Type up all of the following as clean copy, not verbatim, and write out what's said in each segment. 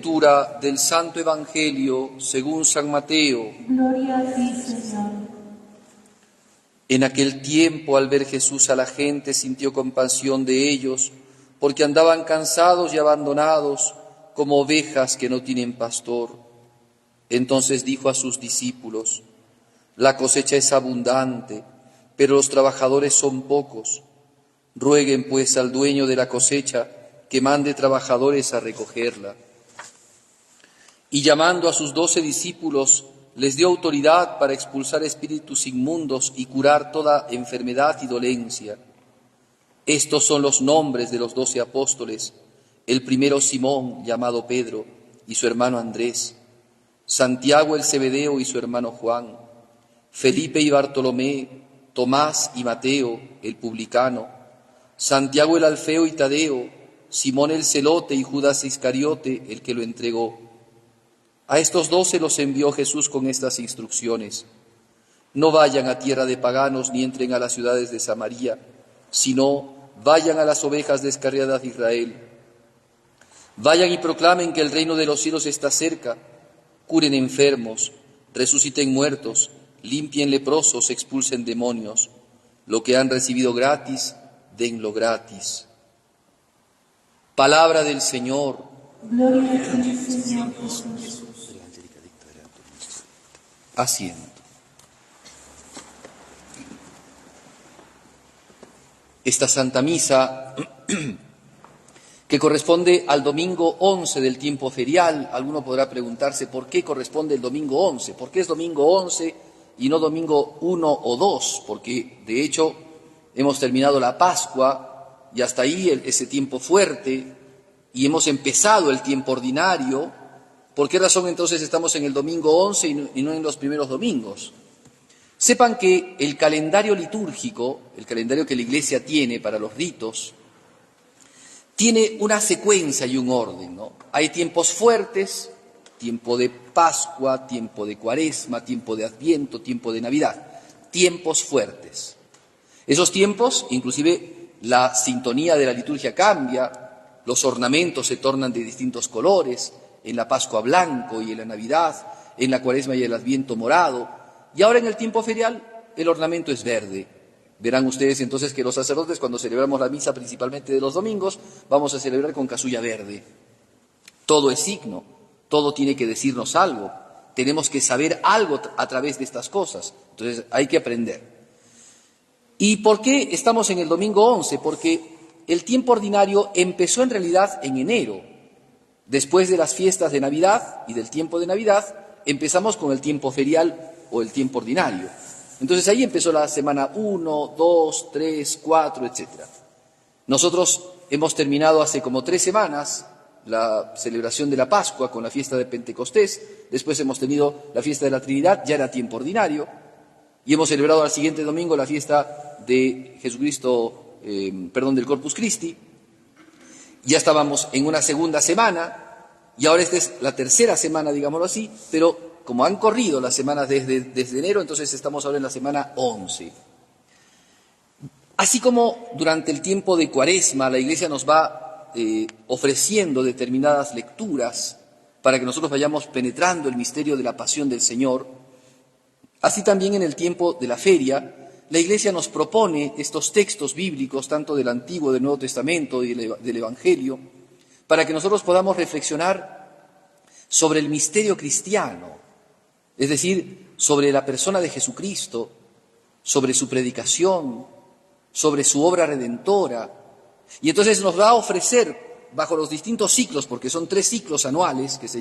Lectura del Santo Evangelio según San Mateo. Gloria a ti, Señor. En aquel tiempo, al ver Jesús a la gente, sintió compasión de ellos, porque andaban cansados y abandonados, como ovejas que no tienen pastor. Entonces dijo a sus discípulos: la cosecha es abundante, pero los trabajadores son pocos. Rueguen pues al dueño de la cosecha que mande trabajadores a recogerla. Y llamando a sus 12 discípulos, les dio autoridad para expulsar espíritus inmundos y curar toda enfermedad y dolencia. Estos son los nombres de los 12 apóstoles: el primero Simón, llamado Pedro, y su hermano Andrés; Santiago el Zebedeo y su hermano Juan; Felipe y Bartolomé; Tomás y Mateo, el publicano; Santiago el Alfeo y Tadeo; Simón el Celote y Judas Iscariote, el que lo entregó. A estos 12 los envió Jesús con estas instrucciones: no vayan a tierra de paganos ni entren a las ciudades de Samaria, sino vayan a las ovejas descarriadas de Israel. Vayan y proclamen que el reino de los cielos está cerca, curen enfermos, resuciten muertos, limpien leprosos, expulsen demonios. Lo que han recibido gratis, denlo gratis. Palabra del Señor. Gloria a ti, Señor Jesús. Asiento. Esta Santa Misa, que corresponde al domingo 11 del tiempo ferial. Alguno podrá preguntarse por qué corresponde el domingo 11, por qué es domingo 11 y no domingo 1 o 2, porque de hecho hemos terminado la Pascua y hasta ahí ese tiempo fuerte, y hemos empezado el tiempo ordinario. ¿Por qué razón entonces estamos en el domingo 11 y no en los primeros domingos? Sepan que el calendario litúrgico, el calendario que la Iglesia tiene para los ritos, tiene una secuencia y un orden, ¿no? Hay tiempos fuertes, tiempo de Pascua, tiempo de Cuaresma, tiempo de Adviento, tiempo de Navidad, tiempos fuertes. Esos tiempos, inclusive la sintonía de la liturgia cambia, los ornamentos se tornan de distintos colores, en la Pascua blanco y en la Navidad, en la Cuaresma y el Adviento morado, y ahora en el tiempo ferial el ornamento es verde. Verán ustedes entonces que los sacerdotes, cuando celebramos la misa principalmente de los domingos, vamos a celebrar con casulla verde. Todo es signo, todo tiene que decirnos algo, tenemos que saber algo a través de estas cosas, entonces hay que aprender. ¿Y por qué estamos en el domingo 11? Porque el tiempo ordinario empezó en realidad en enero. Después de las fiestas de Navidad y del tiempo de Navidad, empezamos con el tiempo ferial o el tiempo ordinario. Entonces ahí empezó la semana 1, 2, 3, 4, etc. Nosotros hemos terminado hace como 3 semanas la celebración de la Pascua con la fiesta de Pentecostés, después hemos tenido la fiesta de la Trinidad, ya era tiempo ordinario, y hemos celebrado al siguiente domingo la fiesta de Jesucristo, del Corpus Christi. Ya estábamos en una segunda semana, y ahora esta es la tercera semana, digámoslo así, pero como han corrido las semanas desde enero, entonces estamos ahora en la semana 11. Así como durante el tiempo de Cuaresma la Iglesia nos va ofreciendo determinadas lecturas para que nosotros vayamos penetrando el misterio de la pasión del Señor, así también en el tiempo de la feria la Iglesia nos propone estos textos bíblicos, tanto del Antiguo, del Nuevo Testamento y del Evangelio, para que nosotros podamos reflexionar sobre el misterio cristiano, es decir, sobre la persona de Jesucristo, sobre su predicación, sobre su obra redentora. Y entonces nos va a ofrecer, bajo los distintos ciclos, porque son 3 ciclos anuales que se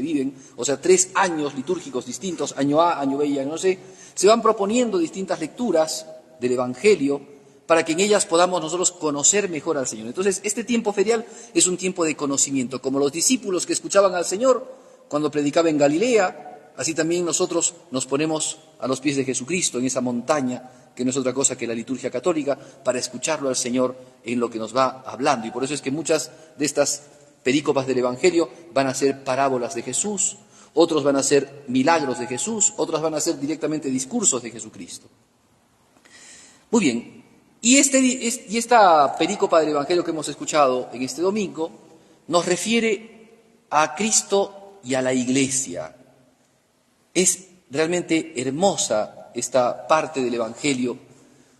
viven, o sea, 3 años litúrgicos distintos, año A, año B y año C, se van proponiendo distintas lecturas del Evangelio para que en ellas podamos nosotros conocer mejor al Señor. Entonces, este tiempo ferial es un tiempo de conocimiento, como los discípulos que escuchaban al Señor cuando predicaba en Galilea, así también nosotros nos ponemos a los pies de Jesucristo en esa montaña, que no es otra cosa que la liturgia católica, para escucharlo al Señor en lo que nos va hablando. Y por eso es que muchas de estas perícopas del Evangelio van a ser parábolas de Jesús, otros van a ser milagros de Jesús, otras van a ser directamente discursos de Jesucristo. Muy bien, y esta perícopa del Evangelio que hemos escuchado en este domingo nos refiere a Cristo y a la Iglesia. Es realmente hermosa esta parte del Evangelio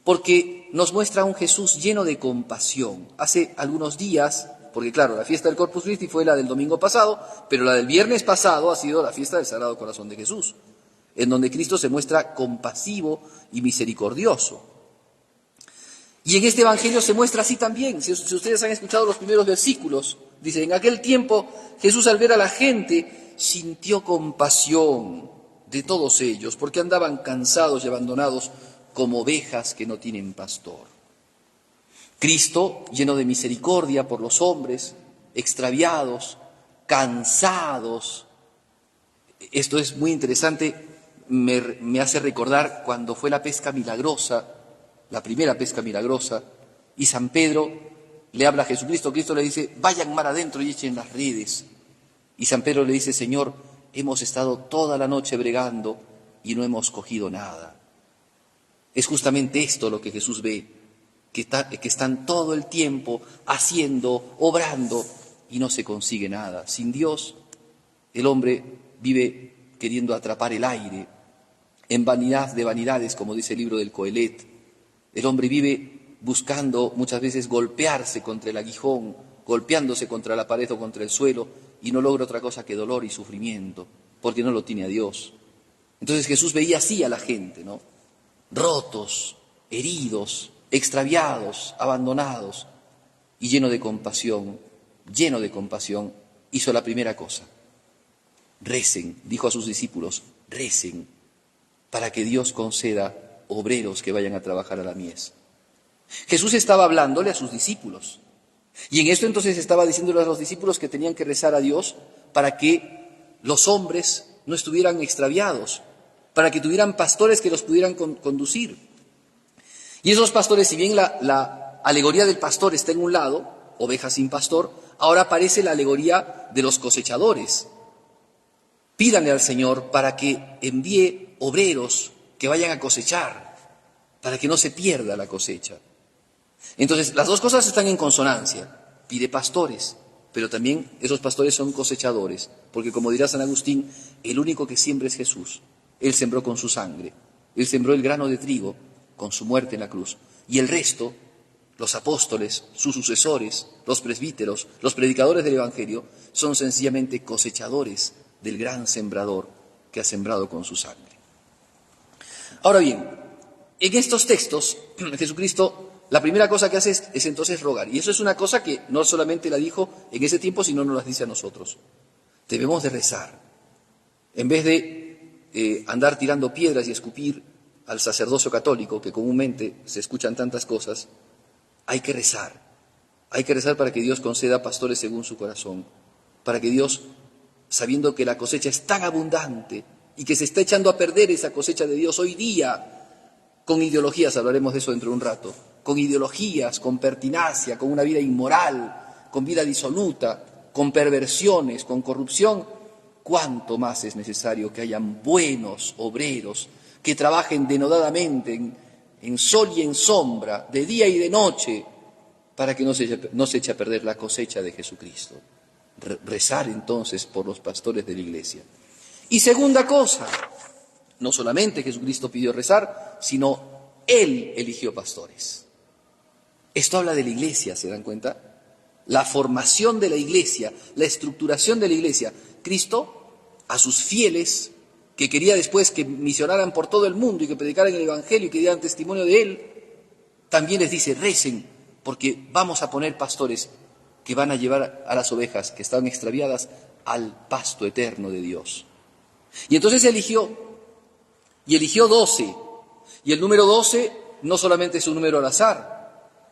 porque nos muestra a un Jesús lleno de compasión. Hace algunos días, porque claro, la fiesta del Corpus Christi fue la del domingo pasado, pero la del viernes pasado ha sido la fiesta del Sagrado Corazón de Jesús, en donde Cristo se muestra compasivo y misericordioso. Y en este Evangelio se muestra así también. Si ustedes han escuchado los primeros versículos, dice, en aquel tiempo Jesús al ver a la gente sintió compasión de todos ellos, porque andaban cansados y abandonados como ovejas que no tienen pastor. Cristo, lleno de misericordia por los hombres, extraviados, cansados. Esto es muy interesante, me hace recordar cuando fue la pesca milagrosa, la primera pesca milagrosa, y San Pedro le habla a Jesucristo, Cristo le dice, vayan mar adentro y echen las redes. Y San Pedro le dice, Señor, hemos estado toda la noche bregando y no hemos cogido nada. Es justamente esto lo que Jesús ve, que están todo el tiempo haciendo, obrando y no se consigue nada. Sin Dios, el hombre vive queriendo atrapar el aire, en vanidad de vanidades, como dice el libro del Coelet. El hombre vive buscando muchas veces golpearse contra el aguijón, golpeándose contra la pared o contra el suelo, y no logra otra cosa que dolor y sufrimiento, porque no lo tiene a Dios. Entonces Jesús veía así a la gente, ¿no? Rotos, heridos, extraviados, abandonados, y lleno de compasión, hizo la primera cosa. Recen, dijo a sus discípulos, recen, para que Dios conceda obreros que vayan a trabajar a la mies. Jesús estaba hablándole a sus discípulos, y en esto entonces estaba diciéndole a los discípulos que tenían que rezar a Dios para que los hombres no estuvieran extraviados, para que tuvieran pastores que los pudieran conducir. Y esos pastores, si bien la alegoría del pastor está en un lado, ovejas sin pastor, ahora aparece la alegoría de los cosechadores. Pídanle al Señor para que envíe obreros que vayan a cosechar, para que no se pierda la cosecha. Entonces, las dos cosas están en consonancia. Pide pastores, pero también esos pastores son cosechadores, porque como dirá San Agustín, el único que siembra es Jesús. Él sembró con su sangre, Él sembró el grano de trigo con su muerte en la cruz. Y el resto, los apóstoles, sus sucesores, los presbíteros, los predicadores del Evangelio, son sencillamente cosechadores del gran sembrador que ha sembrado con su sangre. Ahora bien, en estos textos, Jesucristo, la primera cosa que hace es entonces rogar. Y eso es una cosa que no solamente la dijo en ese tiempo, sino nos la dice a nosotros. Debemos de rezar. En vez de andar tirando piedras y escupir al sacerdocio católico, que comúnmente se escuchan tantas cosas, hay que rezar. Hay que rezar para que Dios conceda pastores según su corazón, para que Dios, sabiendo que la cosecha es tan abundante y que se está echando a perder esa cosecha de Dios hoy día, con ideologías, hablaremos de eso dentro de un rato, con ideologías, con pertinacia, con una vida inmoral, con vida disoluta, con perversiones, con corrupción, cuánto más es necesario que hayan buenos obreros que trabajen denodadamente en sol y en sombra, de día y de noche, para que no se eche a perder la cosecha de Jesucristo. Rezar entonces por los pastores de la Iglesia. Y segunda cosa, no solamente Jesucristo pidió rezar, sino Él eligió pastores. Esto habla de la Iglesia, ¿se dan cuenta? La formación de la Iglesia, la estructuración de la Iglesia. Cristo, a sus fieles, que quería después que misionaran por todo el mundo y que predicaran el Evangelio y que dieran testimonio de Él, también les dice, recen, porque vamos a poner pastores que van a llevar a las ovejas que estaban extraviadas al pasto eterno de Dios. Y entonces eligió 12, y el número 12 no solamente es un número al azar,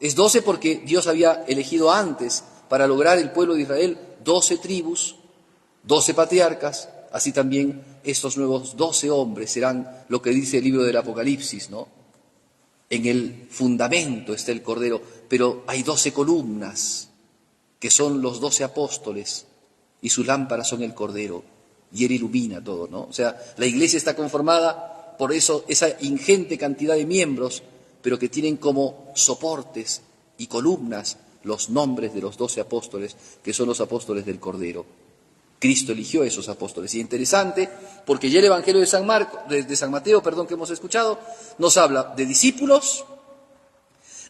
es 12 porque Dios había elegido antes para lograr el pueblo de Israel 12 tribus, 12 patriarcas, así también estos nuevos 12 hombres serán lo que dice el libro del Apocalipsis, ¿no? En el fundamento está el Cordero, pero hay 12 columnas, que son los 12 apóstoles, y sus lámparas son el Cordero, y Él ilumina todo, ¿no? O sea, la Iglesia está conformada por eso, esa ingente cantidad de miembros, pero que tienen como soportes y columnas los nombres de los 12 apóstoles, que son los apóstoles del Cordero. Cristo eligió a esos apóstoles. Y interesante, porque ya el Evangelio de San Mateo, que hemos escuchado, nos habla de discípulos,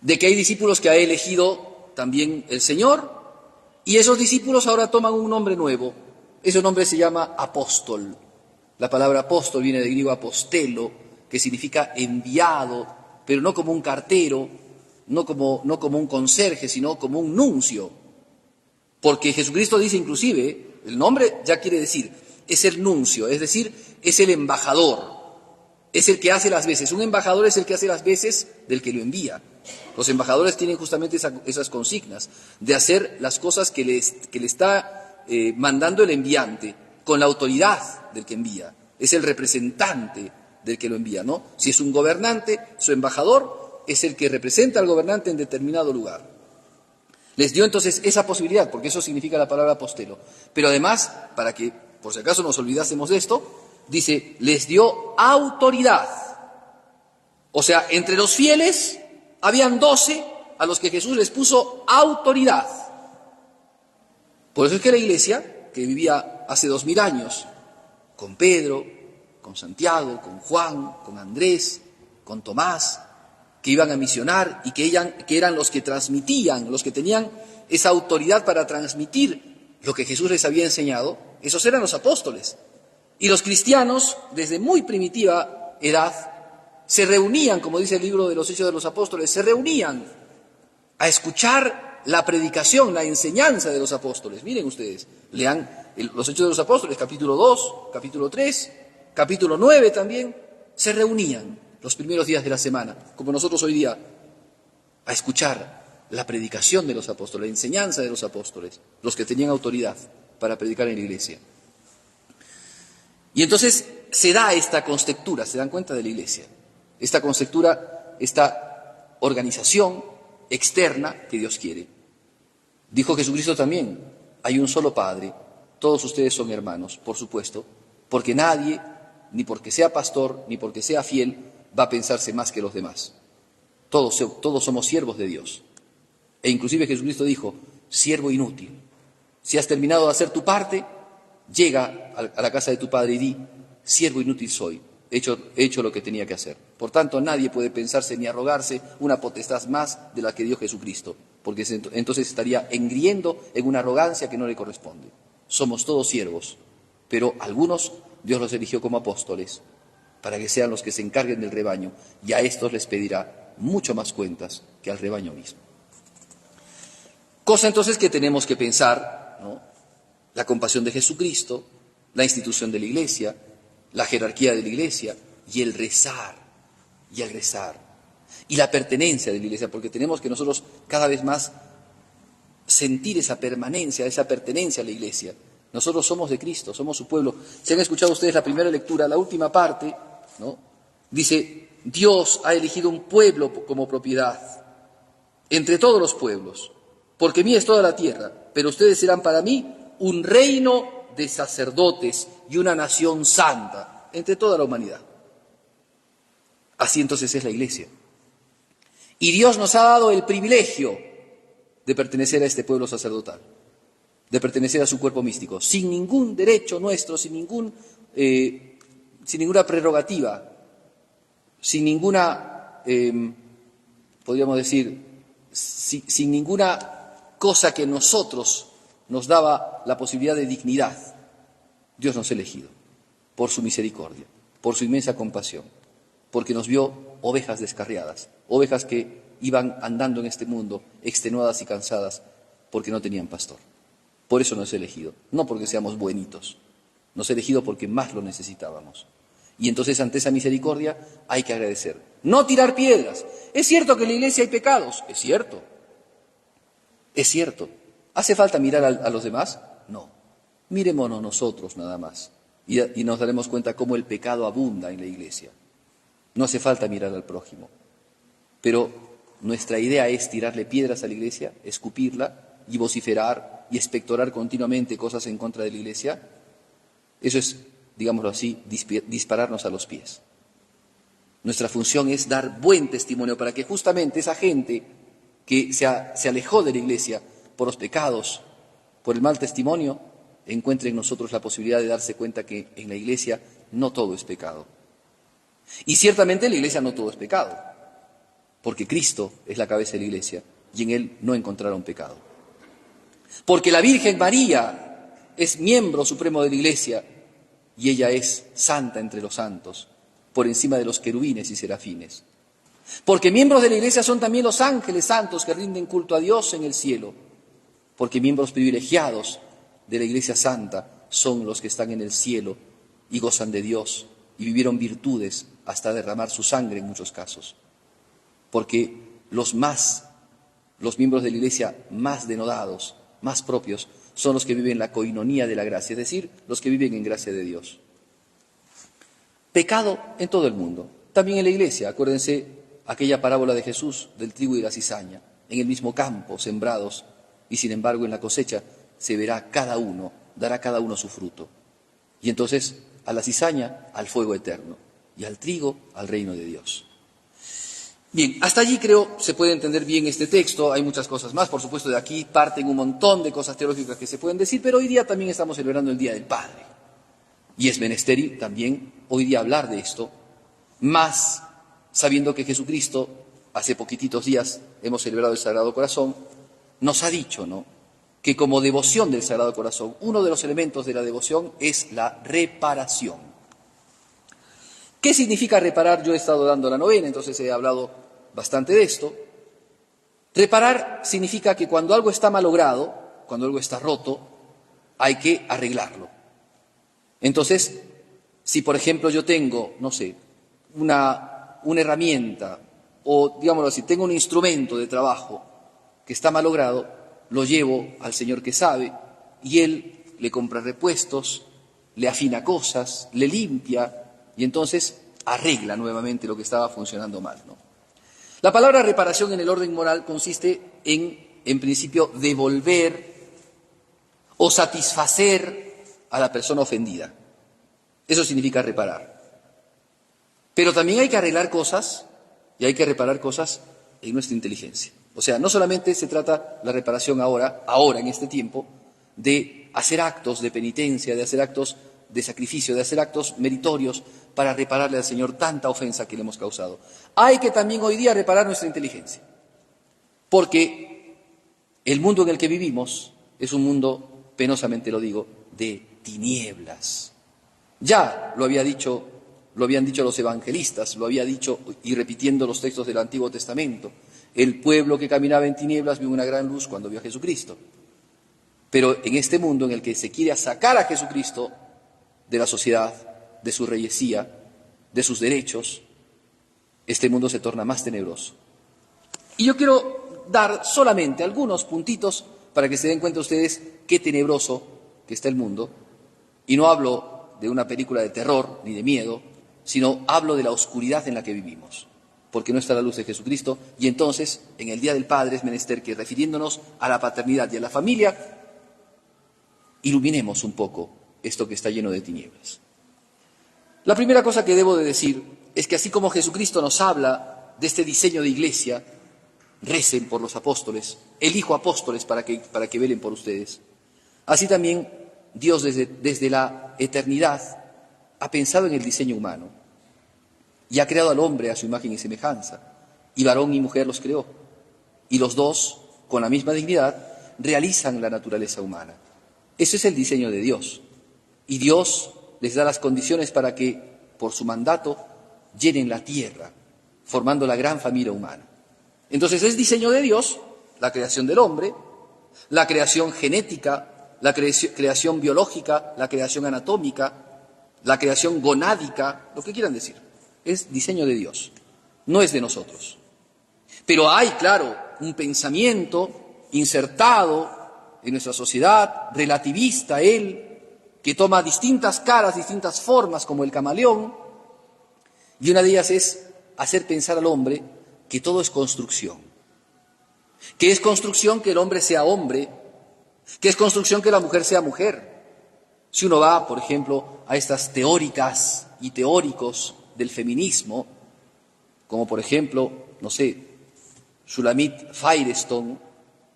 de que hay discípulos que ha elegido también el Señor, y esos discípulos ahora toman un nombre nuevo. Ese nombre se llama apóstol. La palabra apóstol viene del griego apostelo, que significa enviado, pero no como un cartero, no como un conserje, sino como un nuncio. Porque Jesucristo dice inclusive, el nombre ya quiere decir, es el nuncio, es decir, es el embajador, es el que hace las veces. Un embajador es el que hace las veces del que lo envía. Los embajadores tienen justamente esas consignas de hacer las cosas que le está mandando el enviante con la autoridad del que envía. Es el representante del que lo envía, ¿no? Si es un gobernante, su embajador es el que representa al gobernante en determinado lugar. Les dio entonces esa posibilidad, porque eso significa la palabra apostelo. Pero además, para que por si acaso nos olvidásemos de esto, dice, les dio autoridad. O sea, entre los fieles habían 12 a los que Jesús les puso autoridad. Por eso es que la iglesia, que vivía hace 2000 años, con Pedro, con Santiago, con Juan, con Andrés, con Tomás, que iban a misionar y que eran los que transmitían, los que tenían esa autoridad para transmitir lo que Jesús les había enseñado, esos eran los apóstoles. Y los cristianos, desde muy primitiva edad, se reunían, como dice el libro de los Hechos de los Apóstoles, se reunían a escuchar la predicación, la enseñanza de los apóstoles. Miren ustedes, lean los Hechos de los Apóstoles, capítulo 2, capítulo 3, capítulo 9 también, se reunían los primeros días de la semana, como nosotros hoy día, a escuchar la predicación de los apóstoles, la enseñanza de los apóstoles, los que tenían autoridad para predicar en la iglesia. Y entonces se da esta conceptura, se dan cuenta de la iglesia, esta conceptura, esta organización externa que Dios quiere. Dijo Jesucristo también, hay un solo Padre, todos ustedes son hermanos, por supuesto, porque nadie, ni porque sea pastor, ni porque sea fiel, va a pensarse más que los demás. Todos somos siervos de Dios. E inclusive Jesucristo dijo, siervo inútil, si has terminado de hacer tu parte, llega a la casa de tu Padre y di, siervo inútil soy, he hecho lo que tenía que hacer. Por tanto, nadie puede pensarse ni arrogarse una potestad más de la que dio Jesucristo, porque entonces estaría engriendo en una arrogancia que no le corresponde. Somos todos siervos, pero algunos Dios los eligió como apóstoles, para que sean los que se encarguen del rebaño, y a estos les pedirá mucho más cuentas que al rebaño mismo. Cosa entonces que tenemos que pensar, ¿no? La compasión de Jesucristo, la institución de la iglesia, la jerarquía de la iglesia, y el rezar, y la pertenencia de la iglesia, porque tenemos que nosotros cada vez más sentir esa permanencia, esa pertenencia a la iglesia. Nosotros somos de Cristo, somos su pueblo. Si han escuchado ustedes la primera lectura, la última parte, ¿no? Dice, Dios ha elegido un pueblo como propiedad entre todos los pueblos, porque mía es toda la tierra, pero ustedes serán para mí un reino de sacerdotes y una nación santa entre toda la humanidad. Así entonces es la iglesia. Y Dios nos ha dado el privilegio de pertenecer a este pueblo sacerdotal, de pertenecer a su cuerpo místico, sin ningún derecho nuestro, sin ninguna prerrogativa, sin ninguna, podríamos decir, sin ninguna cosa que nosotros nos daba la posibilidad de dignidad. Dios nos ha elegido por su misericordia, por su inmensa compasión, porque nos vio ovejas descarriadas, ovejas que iban andando en este mundo extenuadas y cansadas porque no tenían pastor. Por eso nos ha elegido, no porque seamos buenitos, nos ha elegido porque más lo necesitábamos. Y entonces ante esa misericordia hay que agradecer. No tirar piedras. Es cierto que en la iglesia hay pecados, es cierto. ¿Hace falta mirar a los demás? No. Mirémonos nosotros nada más y nos daremos cuenta cómo el pecado abunda en la iglesia. No hace falta mirar al prójimo. Pero nuestra idea es tirarle piedras a la iglesia, escupirla y vociferar y expectorar continuamente cosas en contra de la iglesia. Eso es, digámoslo así, dispararnos a los pies. Nuestra función es dar buen testimonio para que justamente esa gente que se alejó de la iglesia por los pecados, por el mal testimonio, encuentre en nosotros la posibilidad de darse cuenta que en la Iglesia no todo es pecado. Y ciertamente en la Iglesia no todo es pecado, porque Cristo es la cabeza de la Iglesia y en Él no encontraron pecado. Porque la Virgen María es miembro supremo de la Iglesia y ella es santa entre los santos, por encima de los querubines y serafines. Porque miembros de la Iglesia son también los ángeles santos que rinden culto a Dios en el cielo. Porque miembros privilegiados de la Iglesia Santa son los que están en el cielo y gozan de Dios y vivieron virtudes hasta derramar su sangre en muchos casos. Porque los miembros de la Iglesia más denodados, más propios, son los que viven la coinonía de la gracia, es decir, los que viven en gracia de Dios. Pecado en todo el mundo, también en la Iglesia. Acuérdense aquella parábola de Jesús del trigo y la cizaña, en el mismo campo, sembrados, y sin embargo en la cosecha se verá cada uno, dará cada uno su fruto. Y entonces a la cizaña al fuego eterno y al trigo al reino de Dios. Bien, hasta allí creo se puede entender bien este texto. Hay muchas cosas más, por supuesto de aquí parten un montón de cosas teológicas que se pueden decir, pero hoy día también estamos celebrando el Día del Padre. Y es menester también hoy día hablar de esto, más sabiendo que Jesucristo, hace poquititos días hemos celebrado el Sagrado Corazón, nos ha dicho, ¿no?, que como devoción del Sagrado Corazón, uno de los elementos de la devoción es la reparación. ¿Qué significa reparar? Yo he estado dando la novena, entonces he hablado bastante de esto. Reparar significa que cuando algo está malogrado, cuando algo está roto, hay que arreglarlo. Entonces, si por ejemplo yo tengo, no sé, una herramienta, o digámoslo así, tengo un instrumento de trabajo que está malogrado, lo llevo al señor que sabe y él le compra repuestos, le afina cosas, le limpia y entonces arregla nuevamente lo que estaba funcionando mal, ¿no? La palabra reparación en el orden moral consiste en principio, devolver o satisfacer a la persona ofendida. Eso significa reparar. Pero también hay que arreglar cosas y hay que reparar cosas en nuestra inteligencia. O sea, no solamente se trata la reparación ahora en este tiempo, de hacer actos de penitencia, de hacer actos de sacrificio, de hacer actos meritorios para repararle al Señor tanta ofensa que le hemos causado. Hay que también hoy día reparar nuestra inteligencia, porque el mundo en el que vivimos es un mundo, penosamente lo digo, de tinieblas. Ya lo habían dicho los evangelistas, lo había dicho y repitiendo los textos del Antiguo Testamento. El pueblo que caminaba en tinieblas vio una gran luz cuando vio a Jesucristo. Pero en este mundo en el que se quiere sacar a Jesucristo de la sociedad, de su reyesía, de sus derechos, este mundo se torna más tenebroso. Y yo quiero dar solamente algunos puntitos para que se den cuenta ustedes qué tenebroso que está el mundo. Y no hablo de una película de terror ni de miedo, sino hablo de la oscuridad en la que vivimos, porque no está la luz de Jesucristo, y entonces, en el Día del Padre es menester que, refiriéndonos a la paternidad y a la familia, iluminemos un poco esto que está lleno de tinieblas. La primera cosa que debo de decir es que así como Jesucristo nos habla de este diseño de iglesia, recen por los apóstoles, elijo apóstoles para que velen por ustedes, así también Dios desde la eternidad ha pensado en el diseño humano y ha creado al hombre a su imagen y semejanza, y varón y mujer los creó, y los dos, con la misma dignidad, realizan la naturaleza humana. Ese es el diseño de Dios, y Dios les da las condiciones para que, por su mandato, llenen la tierra, formando la gran familia humana. Entonces es diseño de Dios la creación del hombre, la creación genética, la creación biológica, la creación anatómica, la creación gonádica, lo que quieran decir. Es diseño de Dios, no es de nosotros. Pero hay, claro, un pensamiento insertado en nuestra sociedad, relativista, que toma distintas caras, distintas formas, como el camaleón, y una de ellas es hacer pensar al hombre que todo es construcción. Que es construcción que el hombre sea hombre, que es construcción que la mujer sea mujer. Si uno va, por ejemplo, a estas teóricas y teóricos del feminismo, como por ejemplo, no sé, Shulamit Firestone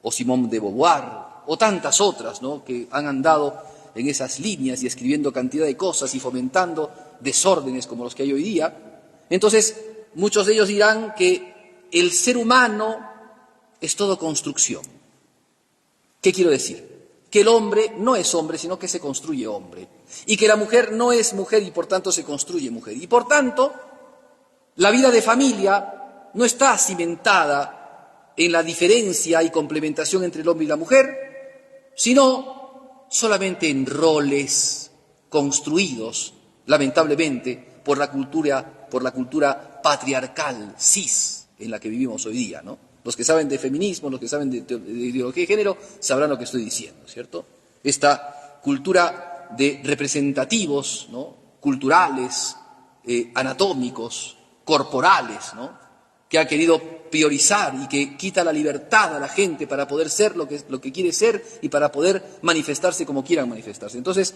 o Simone de Beauvoir, o tantas otras, ¿no?, que han andado en esas líneas y escribiendo cantidad de cosas y fomentando desórdenes como los que hay hoy día, entonces muchos de ellos dirán que el ser humano es todo construcción. ¿Qué quiero decir? Que el hombre no es hombre, sino que se construye hombre. Y que la mujer no es mujer y por tanto se construye mujer. Y por tanto, la vida de familia no está cimentada en la diferencia y complementación entre el hombre y la mujer, sino solamente en roles construidos, lamentablemente, por la cultura patriarcal, cis, en la que vivimos hoy día, ¿no? Los que saben de feminismo, los que saben de ideología de género, sabrán lo que estoy diciendo, ¿cierto? Esta cultura de representativos, ¿no?, culturales, anatómicos, corporales, ¿no?, que ha querido priorizar y que quita la libertad a la gente para poder ser lo que quiere ser y para poder manifestarse como quieran manifestarse. Entonces,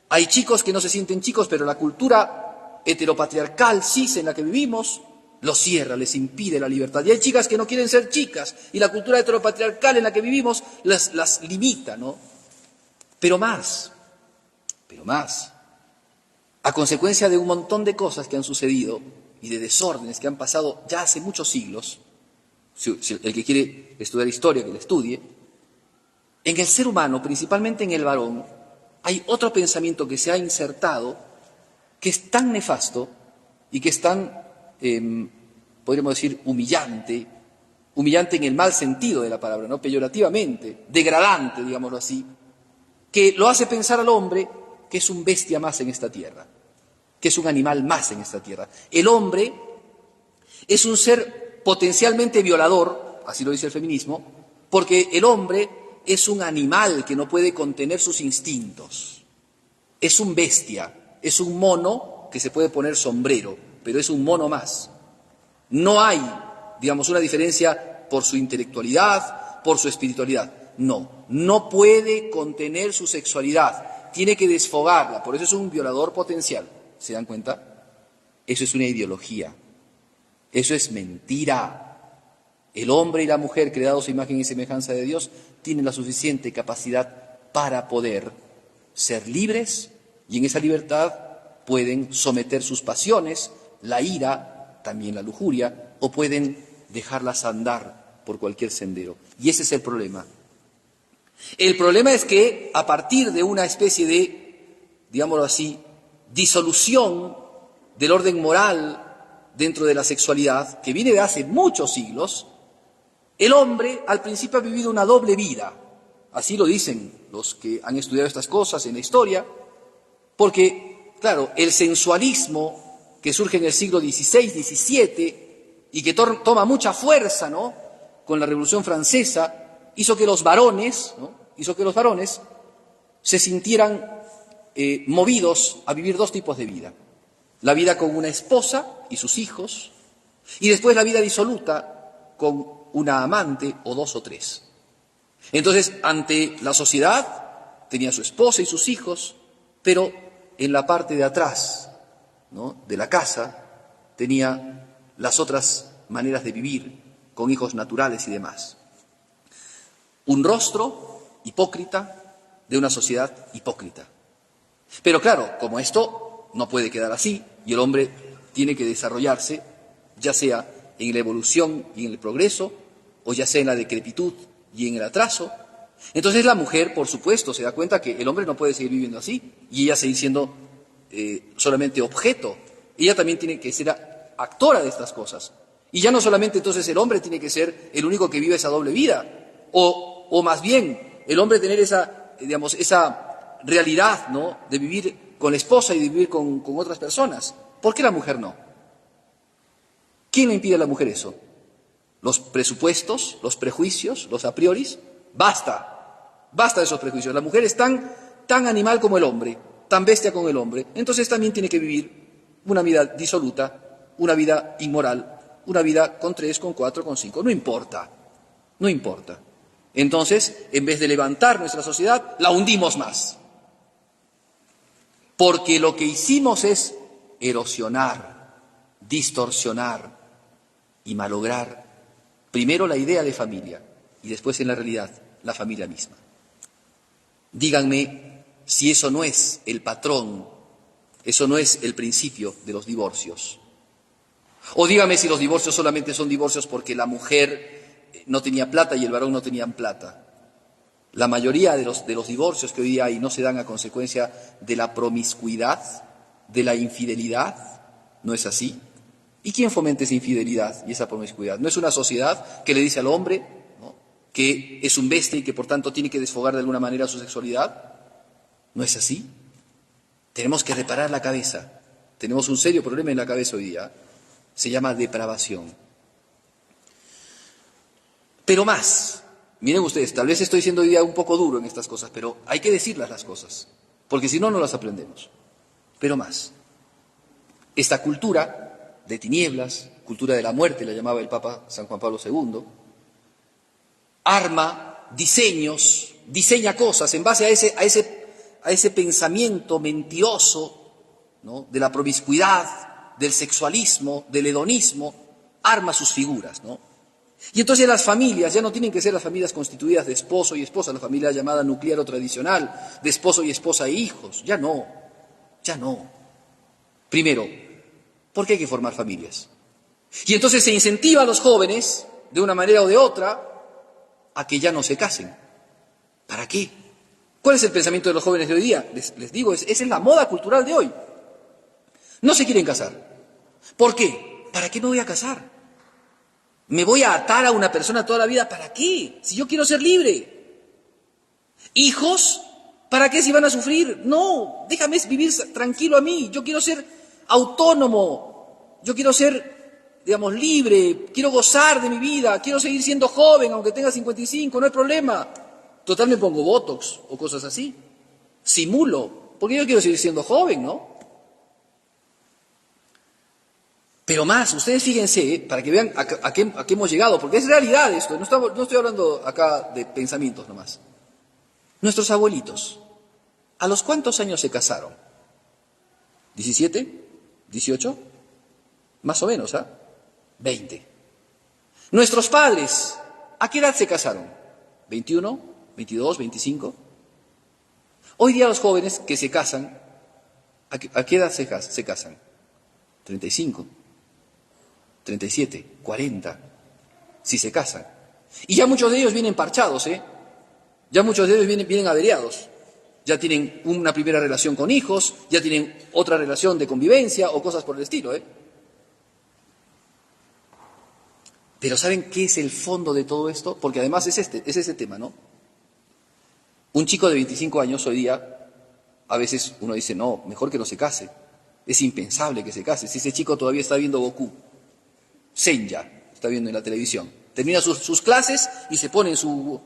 hay chicos que no se sienten chicos, pero la cultura heteropatriarcal, cis, en la que vivimos, los cierra, les impide la libertad. Y hay chicas que no quieren ser chicas, y la cultura heteropatriarcal en la que vivimos las limita, ¿no? Pero más, a consecuencia de un montón de cosas que han sucedido y de desórdenes que han pasado ya hace muchos siglos, el que quiere estudiar historia, que la estudie, en el ser humano, principalmente en el varón, hay otro pensamiento que se ha insertado que es tan nefasto y que es tan, podríamos decir, humillante en el mal sentido de la palabra, ¿no?, peyorativamente, degradante, digámoslo así, que lo hace pensar al hombre que es un bestia más en esta tierra, que es un animal más en esta tierra. El hombre es un ser potencialmente violador, así lo dice el feminismo, porque el hombre es un animal que no puede contener sus instintos. Es un bestia, es un mono que se puede poner sombrero, pero es un mono más. No hay, digamos, una diferencia por su intelectualidad, por su espiritualidad. No puede contener su sexualidad, tiene que desfogarla, por eso es un violador potencial. ¿Se dan cuenta? Eso es una ideología, eso es mentira. El hombre y la mujer, creados a imagen y semejanza de Dios, tienen la suficiente capacidad para poder ser libres y en esa libertad pueden someter sus pasiones, la ira, también la lujuria, o pueden dejarlas andar por cualquier sendero. Y ese es el problema. El problema es que a partir de una especie de, digámoslo así, disolución del orden moral dentro de la sexualidad, que viene de hace muchos siglos, el hombre al principio ha vivido una doble vida. Así lo dicen los que han estudiado estas cosas en la historia, porque, claro, el sensualismo que surge en el siglo XVI, XVII, y que toma mucha fuerza, ¿no?, con la Revolución Francesa, hizo que los varones se sintieran movidos a vivir dos tipos de vida. La vida con una esposa y sus hijos, y después la vida disoluta con una amante o dos o tres. Entonces, ante la sociedad, tenía su esposa y sus hijos, pero en la parte de atrás, ¿no?, de la casa, tenía las otras maneras de vivir, con hijos naturales y demás. Un rostro hipócrita de una sociedad hipócrita. Pero claro, como esto no puede quedar así, y el hombre tiene que desarrollarse, ya sea en la evolución y en el progreso, o ya sea en la decrepitud y en el atraso, entonces la mujer, por supuesto, se da cuenta que el hombre no puede seguir viviendo así, y ella seguir siendo solamente objeto. Ella también tiene que ser actora de estas cosas. Y ya no solamente entonces el hombre tiene que ser el único que vive esa doble vida, o más bien el hombre tener esa realidad, ¿no?, de vivir con la esposa y de vivir con otras personas. ¿Por qué la mujer no? ¿Quién le impide a la mujer eso? ¿Los presupuestos, los prejuicios, los a prioris? Basta de esos prejuicios. La mujer es tan animal como el hombre, tan bestia como el hombre. Entonces también tiene que vivir una vida disoluta, una vida inmoral, una vida con 3, con 4, con 5. No importa. Entonces, en vez de levantar nuestra sociedad, la hundimos más. Porque lo que hicimos es erosionar, distorsionar y malograr primero la idea de familia y después en la realidad la familia misma. Díganme si eso no es el patrón, eso no es el principio de los divorcios. O dígame si los divorcios solamente son divorcios porque la mujer no tenía plata y el varón no tenía plata. La mayoría de los divorcios que hoy día hay no se dan a consecuencia de la promiscuidad, de la infidelidad. ¿No es así? ¿Y quién fomenta esa infidelidad y esa promiscuidad? ¿No es una sociedad que le dice al hombre, ¿no?, que es un bestia y que por tanto tiene que desfogar de alguna manera su sexualidad? ¿No es así? Tenemos que reparar la cabeza. Tenemos un serio problema en la cabeza hoy día. Se llama depravación. Pero más, miren ustedes, tal vez estoy siendo hoy día un poco duro en estas cosas, pero hay que decirlas las cosas, porque si no, no las aprendemos. Pero más, esta cultura de tinieblas, cultura de la muerte, la llamaba el Papa San Juan Pablo II, arma diseños, diseña cosas en base a ese pensamiento mentiroso, ¿no?, de la promiscuidad, del sexualismo, del hedonismo, arma sus figuras, ¿no? Y entonces las familias ya no tienen que ser las familias constituidas de esposo y esposa, la familia llamada nuclear o tradicional, de esposo y esposa e hijos, ya no. Primero, ¿por qué hay que formar familias? Y entonces se incentiva a los jóvenes, de una manera o de otra, a que ya no se casen. ¿Para qué? ¿Cuál es el pensamiento de los jóvenes de hoy día? Les digo, esa es la moda cultural de hoy. No se quieren casar. ¿Por qué? ¿Para qué me voy a casar? ¿Me voy a atar a una persona toda la vida? ¿Para qué? Si yo quiero ser libre. ¿Hijos? ¿Para qué si van a sufrir? No, déjame vivir tranquilo a mí. Yo quiero ser autónomo. Yo quiero ser, digamos, libre. Quiero gozar de mi vida. Quiero seguir siendo joven, aunque tenga 55, no hay problema. Total, me pongo botox o cosas así. Simulo, porque yo quiero seguir siendo joven, ¿no? Pero más, ustedes fíjense, para que vean a qué hemos llegado, porque es realidad esto, no estoy hablando acá de pensamientos nomás. Nuestros abuelitos, ¿a los cuántos años se casaron? ¿17? ¿18? Más o menos, ¿ah? 20. Nuestros padres, ¿a qué edad se casaron? ¿21? ¿22? ¿25? Hoy día los jóvenes que se casan, ¿a qué edad se casan? 35. 37, 40, si se casan. Y ya muchos de ellos vienen parchados, Ya muchos de ellos vienen averiados. Ya tienen una primera relación con hijos, ya tienen otra relación de convivencia o cosas por el estilo, Pero ¿saben qué es el fondo de todo esto? Porque además es ese tema, ¿no? Un chico de 25 años hoy día, a veces uno dice, no, mejor que no se case. Es impensable que se case. Si ese chico todavía está viendo Goku, Senya, está viendo en la televisión. Termina sus clases y se pone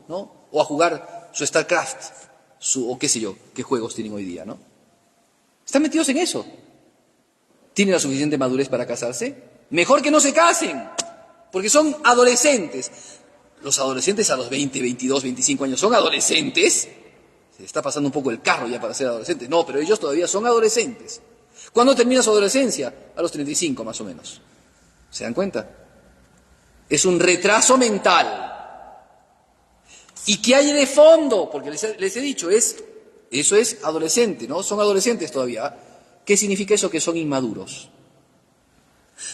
¿no? O a jugar su StarCraft, o qué sé yo, qué juegos tienen hoy día, ¿no? Están metidos en eso. ¿Tienen la suficiente madurez para casarse? Mejor que no se casen, porque son adolescentes. Los adolescentes a los 20, 22, 25 años son adolescentes. Se está pasando un poco el carro ya para ser adolescentes. No, pero ellos todavía son adolescentes. ¿Cuándo termina su adolescencia? A los 35 más o menos. ¿Se dan cuenta? Es un retraso mental. ¿Y qué hay de fondo? Porque les he dicho, eso es adolescente, ¿no? Son adolescentes todavía. ¿Qué significa eso? Que son inmaduros.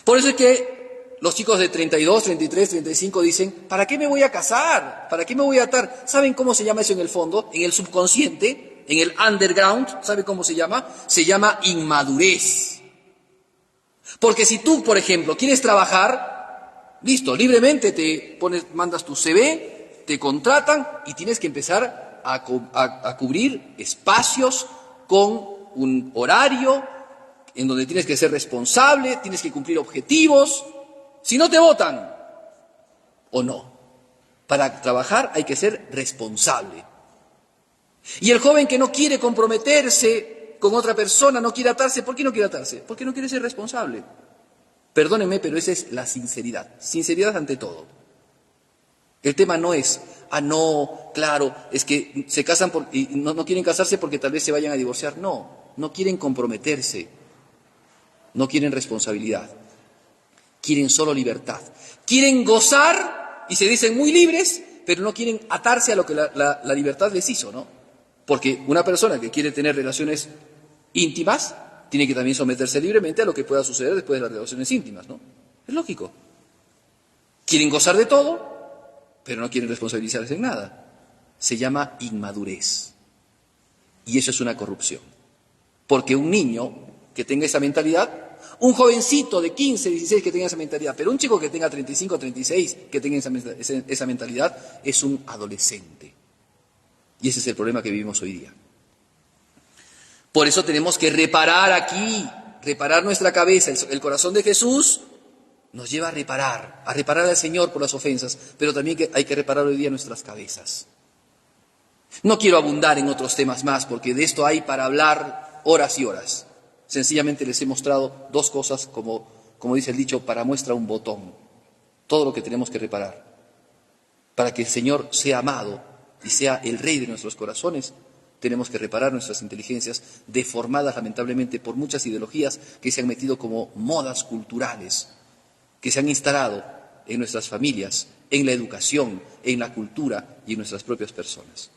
Por eso es que los chicos de 32, 33, 35 dicen, ¿para qué me voy a casar? ¿Para qué me voy a atar? ¿Saben cómo se llama eso en el fondo? En el subconsciente, en el underground, ¿sabe cómo se llama? Se llama inmadurez. Porque si tú, por ejemplo, quieres trabajar, listo, libremente mandas tu CV, te contratan y tienes que empezar a cubrir espacios con un horario en donde tienes que ser responsable, tienes que cumplir objetivos. Si no te votan, o no. Para trabajar hay que ser responsable. Y el joven que no quiere comprometerse con otra persona, no quiere atarse, ¿por qué no quiere atarse? Porque no quiere ser responsable. Perdónenme, pero esa es la sinceridad. Sinceridad ante todo. El tema no es, no, claro, es que se casan y no quieren casarse porque tal vez se vayan a divorciar. No quieren comprometerse. No quieren responsabilidad. Quieren solo libertad. Quieren gozar y se dicen muy libres, pero no quieren atarse a lo que la libertad les hizo, ¿no? Porque una persona que quiere tener relaciones íntimas tiene que también someterse libremente a lo que pueda suceder después de las relaciones íntimas, ¿no? Es lógico. Quieren gozar de todo, pero no quieren responsabilizarse en nada. Se llama inmadurez. Y eso es una corrupción. Porque un niño que tenga esa mentalidad, un jovencito de 15, 16 que tenga esa mentalidad, pero un chico que tenga 35, 36 que tenga esa mentalidad, es un adolescente. Y ese es el problema que vivimos hoy día. Por eso tenemos que reparar aquí, reparar nuestra cabeza. El corazón de Jesús nos lleva a reparar al Señor por las ofensas, pero también hay que reparar hoy día nuestras cabezas. No quiero abundar en otros temas más, porque de esto hay para hablar horas y horas. Sencillamente les he mostrado dos cosas, como dice el dicho, para muestra un botón. Todo lo que tenemos que reparar. Para que el Señor sea amado y sea el Rey de nuestros corazones, tenemos que reparar nuestras inteligencias, deformadas lamentablemente por muchas ideologías que se han metido como modas culturales, que se han instalado en nuestras familias, en la educación, en la cultura y en nuestras propias personas.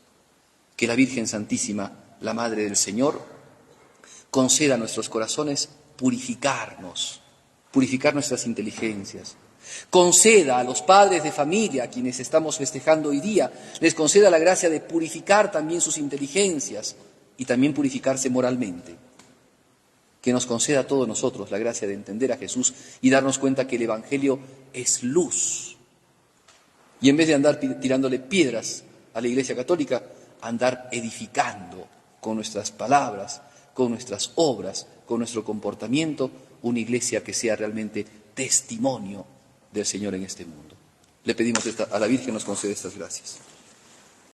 Que la Virgen Santísima, la Madre del Señor, conceda a nuestros corazones purificar nuestras inteligencias. Conceda a los padres de familia, a quienes estamos festejando hoy día, les conceda la gracia de purificar también sus inteligencias y también purificarse moralmente. Que nos conceda a todos nosotros la gracia de entender a Jesús y darnos cuenta que el Evangelio es luz. Y en vez de andar tirándole piedras a la Iglesia Católica, andar edificando con nuestras palabras, con nuestras obras, con nuestro comportamiento, una iglesia que sea realmente testimonio del Señor en este mundo. Le pedimos a la Virgen nos concede estas gracias.